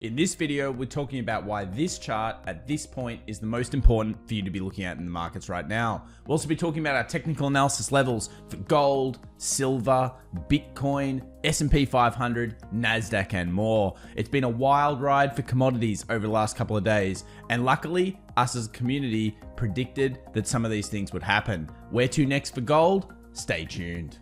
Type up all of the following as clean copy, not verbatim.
In this video, we're talking about why this chart at this point is the most important for you to be looking at in the markets right now. We'll also be talking about our technical analysis levels for gold, silver, Bitcoin, SP 500, Nasdaq, and more. It's been a wild ride for commodities over the last couple of days, and luckily, us as a community predicted that some of these things would happen. Where to next for gold? Stay tuned.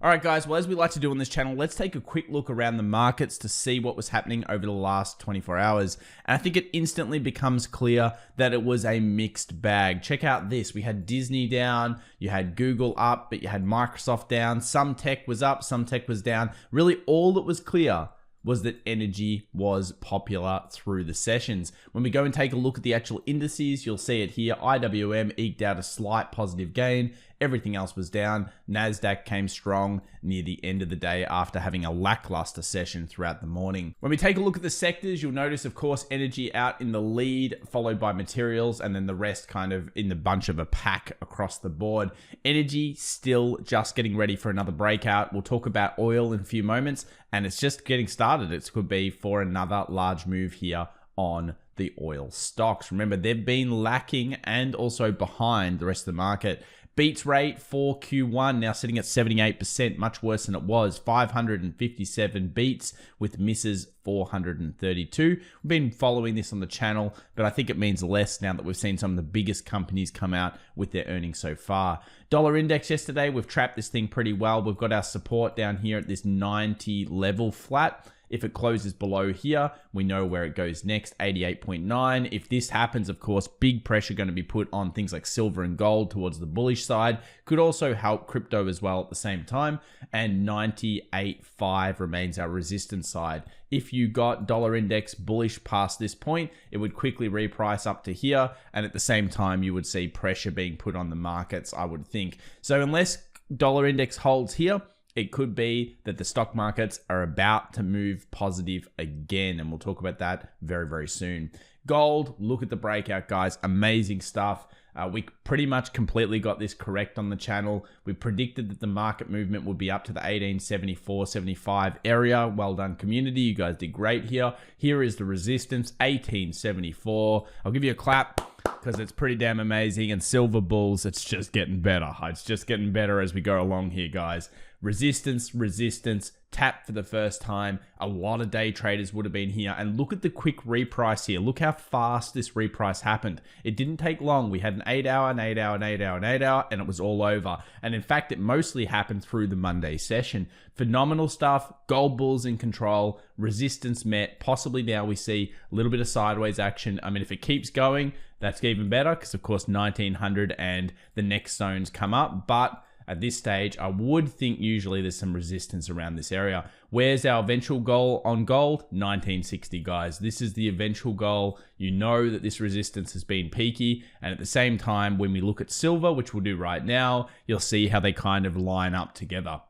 All right, guys, well, as we like to do on this channel, let's take a quick look around the markets to see what was happening over the last 24 hours. And I think it instantly becomes clear that it was a mixed bag. Check out this. We had Disney down, you had Google up, but you had Microsoft down. Some tech was up, some tech was down. Really, all that was clear was that energy was popular through the sessions. When we go and take a look at the actual indices, you'll see it here. IWM eked out a slight positive gain. Everything else was down. Nasdaq came strong near the end of the day after having a lackluster session throughout the morning. When we take a look at the sectors, you'll notice, of course, energy out in the lead, followed by materials, and then the rest kind of in the bunch of a pack across the board. Energy still just getting ready for another breakout. We'll talk about oil in a few moments, and it's just getting started. It could be for another large move here on the oil stocks. Remember, they've been lacking and also behind the rest of the market. Beats rate for Q1 now sitting at 78%, much worse than it was. 557 beats with misses 432. We've been following this on the channel, but I think it means less now that we've seen some of the biggest companies come out with their earnings so far. Dollar index yesterday, we've trapped this thing pretty well. We've got our support down here at this 90 level flat. If it closes below here, we know where it goes next, 88.9. If this happens, of course, big pressure going to be put on things like silver and gold towards the bullish side. Could also help crypto as well at the same time. And 98.5 remains our resistance side. If you got dollar index bullish past this point, it would quickly reprice up to here. And at the same time, you would see pressure being put on the markets, I would think. So unless dollar index holds here, it could be that the stock markets are about to move positive again, and we'll talk about that very, very soon. Gold, look at the breakout, guys. Amazing stuff. We pretty much completely got this correct on the channel. We predicted that the market movement would be up to the 1874-75 area. Well done, community. You guys did great here. Here is the resistance, 1874. I'll give you a clap because it's pretty damn amazing. And silver bulls, it's just getting better. It's just getting better as we go along here, guys. Resistance, resistance, tap for the first time. A lot of day traders would have been here. And look at the quick reprice here. Look how fast this reprice happened. It didn't take long. We had an 8 hour, an 8 hour, an 8 hour, an 8 hour, and it was all over. And in fact, it mostly happened through the Monday session. Phenomenal stuff. Gold bulls in control. Resistance met. Possibly now we see a little bit of sideways action. I mean, if it keeps going, that's even better because, of course, 1900 and the next zones come up. But at this stage, I would think usually there's some resistance around this area. Where's our eventual goal on gold? 1960, guys. This is the eventual goal. You know that this resistance has been peaky. And at the same time, when we look at silver, which we'll do right now, you'll see how they kind of line up together.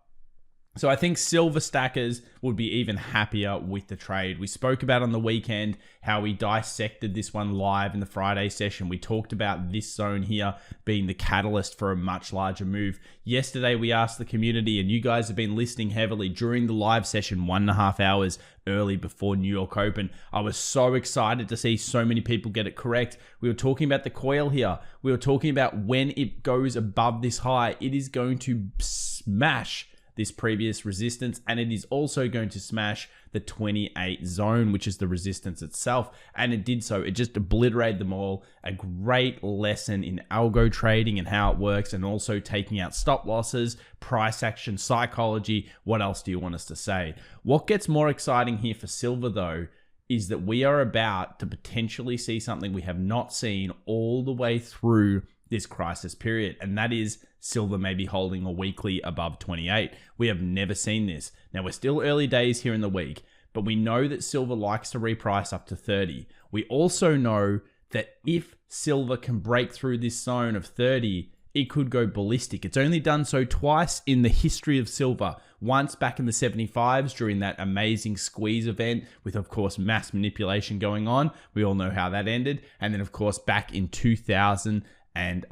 So I think silver stackers would be even happier with the trade. We spoke about on the weekend how we dissected this one live in the Friday session. We talked about this zone here being the catalyst for a much larger move. Yesterday, we asked the community, and you guys have been listening heavily during the live session, 1.5 hours early before New York Open. I was so excited to see so many people get it correct. We were talking about the coil here. We were talking about when it goes above this high, it is going to smash this previous resistance, and it is also going to smash the 28 zone, which is the resistance itself, and it did so. It just obliterated them all. A great lesson in algo trading and how it works, and also taking out stop losses, price action, psychology. What else do you want us to say? What gets more exciting here for silver, though, is that we are about to potentially see something we have not seen all the way through this crisis period, and that is silver may be holding a weekly above 28. We have never seen this. Now, we're still early days here in the week, but we know that silver likes to reprice up to 30. We also know that if silver can break through this zone of 30, it could go ballistic. It's only done so twice in the history of silver. Once back in the 75s during that amazing squeeze event with, of course, mass manipulation going on. We all know how that ended. And then, of course, back in 2011. And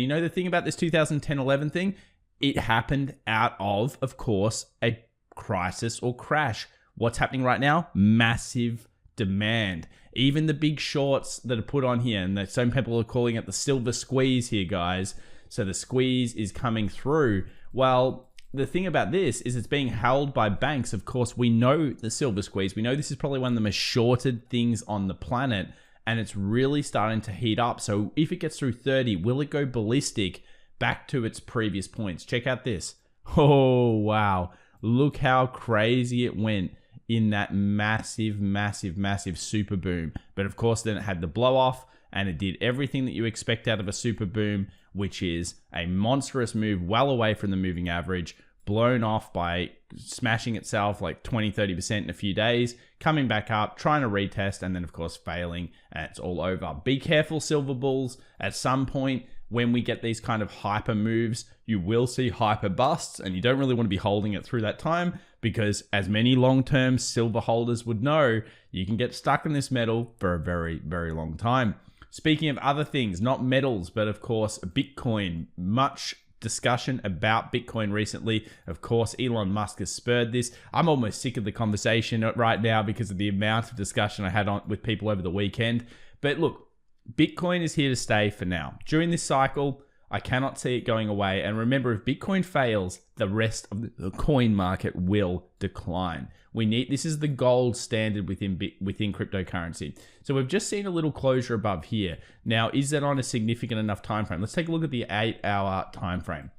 you know the thing about this 2010-11 thing? It happened out of course, a crisis or crash. What's happening right now? Massive demand. Even the big shorts that are put on here, and that some people are calling it the silver squeeze here, guys. So the squeeze is coming through. Well, the thing about this is it's being held by banks. Of course, we know the silver squeeze. We know this is probably one of the most shorted things on the planet, and it's really starting to heat up. So if it gets through 30, will it go ballistic back to its previous points? Check out this. Oh, wow. Look how crazy it went in that massive, massive, massive super boom. But of course, then it had the blow off, and it did everything that you expect out of a super boom, which is a monstrous move well away from the moving average, blown off by smashing itself like 20-30% in a few days, coming back up, trying to retest, and then of course failing, and it's all over. Be careful, silver bulls. At some point, when we get these kind of hyper moves, you will see hyper busts, and you don't really want to be holding it through that time, because as many long-term silver holders would know, you can get stuck in this metal for a very, very long time. Speaking of other things, not metals, but of course, Bitcoin. Much discussion about Bitcoin recently. Of course, Elon Musk has spurred this. I'm almost sick of the conversation right now because of the amount of discussion I had with people over the weekend. But look, Bitcoin is here to stay for now. During this cycle, I cannot see it going away. And remember, if Bitcoin fails, the rest of the coin market will decline. This is the gold standard within cryptocurrency. So we've just seen a little closure above here. Now, is that on a significant enough time frame? Let's take a look at the 8-hour time frame.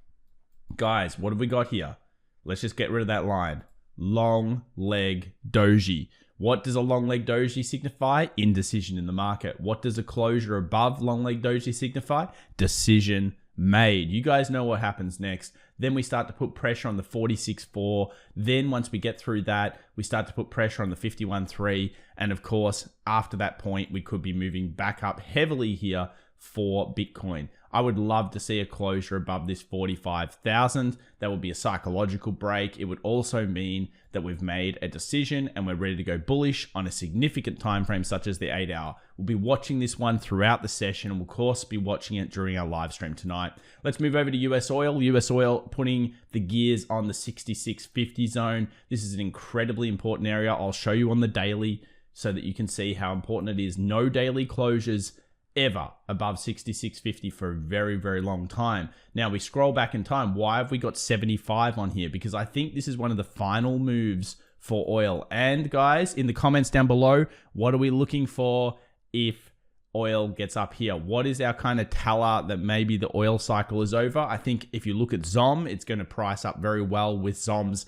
Guys, what have we got here? Let's just get rid of that line. Long leg doji. What does a long leg doji signify? Indecision in the market. What does a closure above long leg doji signify? Decision made. You guys know what happens next. Then we start to put pressure on the 46.4. Then once we get through that, we start to put pressure on the 51.3. And of course, after that point, we could be moving back up heavily here for Bitcoin. I would love to see a closure above this 45,000. That would be a psychological break. It would also mean that we've made a decision and we're ready to go bullish on a significant time frame such as the 8-hour. We'll be watching this one throughout the session, and we'll of course be watching it during our live stream tonight. Let's move over to US oil. US oil putting the gears on the 66.50 zone. This is an incredibly important area. I'll show you on the daily so that you can see how important it is. No daily closures ever above 66.50 for a very, very long time. Now we scroll back in time. Why have we got 75 on here? Because I think this is one of the final moves for oil. And guys, in the comments down below, what are we looking for if oil gets up here? What is our kind of teller that maybe the oil cycle is over? I think if you look at ZOM, it's going to price up very well with ZOM's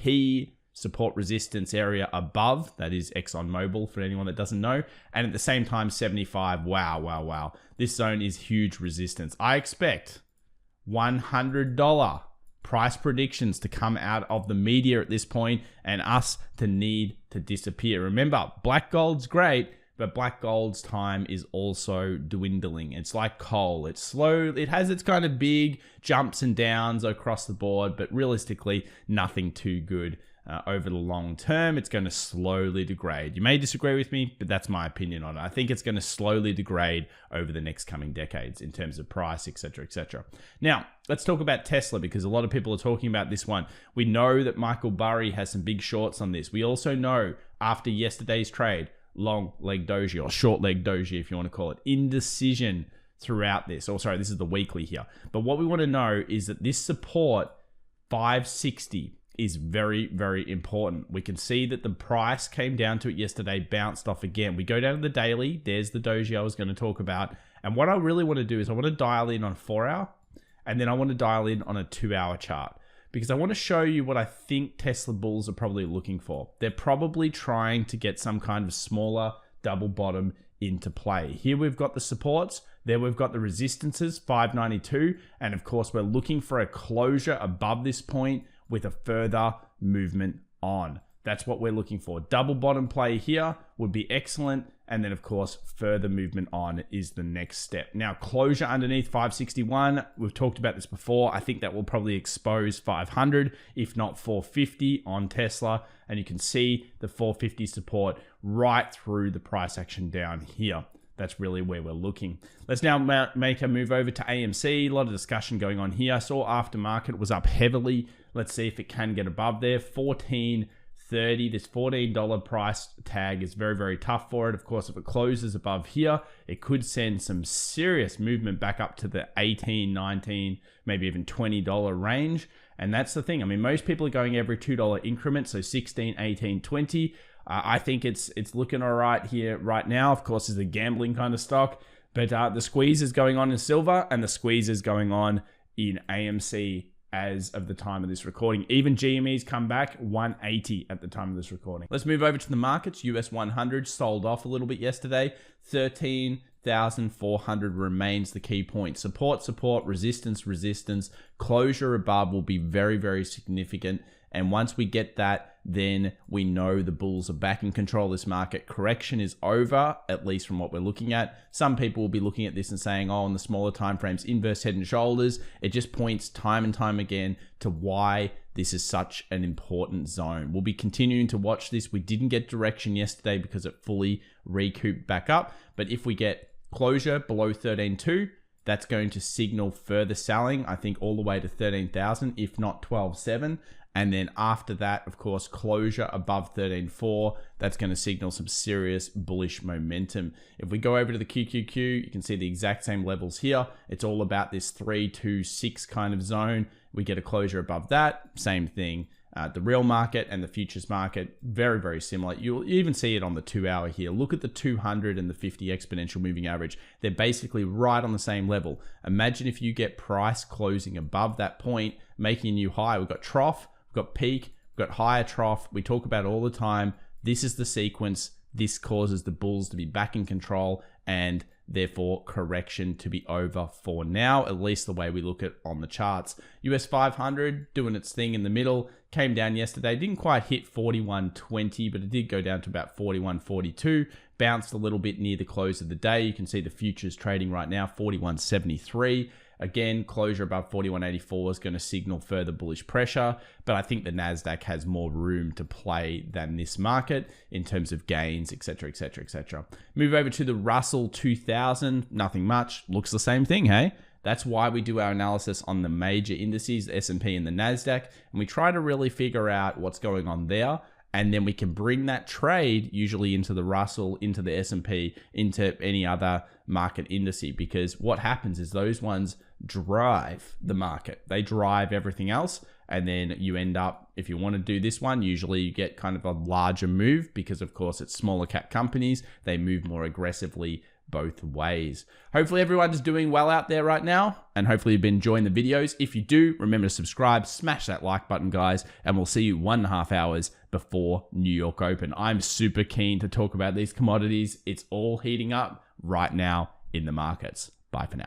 key support resistance area above. That is ExxonMobil for anyone that doesn't know. And at the same time, 75. Wow. This zone is huge resistance. I expect $100 price predictions to come out of the media at this point and us to need to disappear. Remember, black gold's great, but black gold's time is also dwindling. It's like coal. It's slow. It has its kind of big jumps and downs across the board, but realistically, nothing too good. Over the long term, it's going to slowly degrade. You may disagree with me, but that's my opinion on it. I think it's going to slowly degrade over the next coming decades in terms of price, etc., etc. Now, let's talk about Tesla, because a lot of people are talking about this one. We know that Michael Burry has some big shorts on this. We also know after yesterday's trade, long leg doji or short leg doji, if you want to call it, indecision throughout this. Oh, sorry, this is the weekly here. But what we want to know is that this support, 560, is very, very important. We can see that the price came down to it yesterday, bounced off again. We go down to the daily. There's the doji I was going to talk about. And what I really want to do is I want to dial in on a 4-hour, and then I want to dial in on a 2-hour chart, because I want to show you what I think Tesla bulls are probably looking for. They're probably trying to get some kind of smaller double bottom into play. Here we've got the supports. There we've got the resistances, 592. And of course, we're looking for a closure above this point with a further movement on. That's what we're looking for. Double bottom play here would be excellent. And then of course, further movement on is the next step. Now, closure underneath 561. We've talked about this before. I think that will probably expose 500, if not 450 on Tesla. And you can see the 450 support right through the price action down here. That's really where we're looking. Let's now make a move over to AMC. A lot of discussion going on here. I saw aftermarket was up heavily. Let's see if it can get above there. 14.30. This $14 price tag is very, very tough for it. Of course, if it closes above here, it could send some serious movement back up to the $18, $19, maybe even $20 range. And that's the thing. I mean, most people are going every $2 increments, so 16, 18, 20. I think it's looking all right here right now. Of course, it's a gambling kind of stock, but the squeeze is going on in silver and the squeeze is going on in AMC as of the time of this recording. Even GME's come back 180 at the time of this recording. Let's move over to the markets. US 100 sold off a little bit yesterday. 13,400 remains the key point. Support, resistance, closure above will be very, very significant. And once we get that, then we know the bulls are back in control of this market. Correction is over, at least from what we're looking at. Some people will be looking at this and saying, oh, on the smaller time frames, inverse head and shoulders. It just points time and time again to why this is such an important zone. We'll be continuing to watch this. We didn't get direction yesterday because it fully recouped back up. But if we get closure below 13.2, that's going to signal further selling, I think all the way to 13,000, if not 12.7. And then after that, of course, closure above 13.4, that's going to signal some serious bullish momentum. If we go over to the QQQ, you can see the exact same levels here. It's all about this 326 kind of zone. We get a closure above that, same thing. The real market and the futures market, very, very similar. You'll even see it on the 2 hour here. Look at the 200 and the 50 exponential moving average. They're basically right on the same level. Imagine if you get price closing above that point, making a new high. We've got trough, we've got peak, we've got higher trough. We talk about it all the time. This is the sequence. This causes the bulls to be back in control and therefore correction to be over for now, at least the way we look at on the charts. US 500 doing its thing in the middle, came down yesterday, didn't quite hit 41.20, but it did go down to about 41.42, bounced a little bit near the close of the day. You can see the futures trading right now, 41.73. Again, closure above 41.84 is going to signal further bullish pressure, but I think the Nasdaq has more room to play than this market in terms of gains, etc., etc., etc. Move over to the Russell 2000, nothing much, looks the same thing, hey? That's why we do our analysis on the major indices, the S&P and the Nasdaq, and we try to really figure out what's going on there. And then we can bring that trade usually into the Russell, into the S&P, into any other market indice, because what happens is those ones drive the market. They drive everything else. And then you end up, if you want to do this one, usually you get kind of a larger move because, of course, it's smaller cap companies. They move more aggressively both ways. Hopefully everyone's doing well out there right now, and hopefully you've been enjoying the videos. If you do, remember to subscribe, smash that like button, guys, and we'll see you 1.5 hours before New York Open. I'm super keen to talk about these commodities. It's all heating up right now in the markets. Bye for now.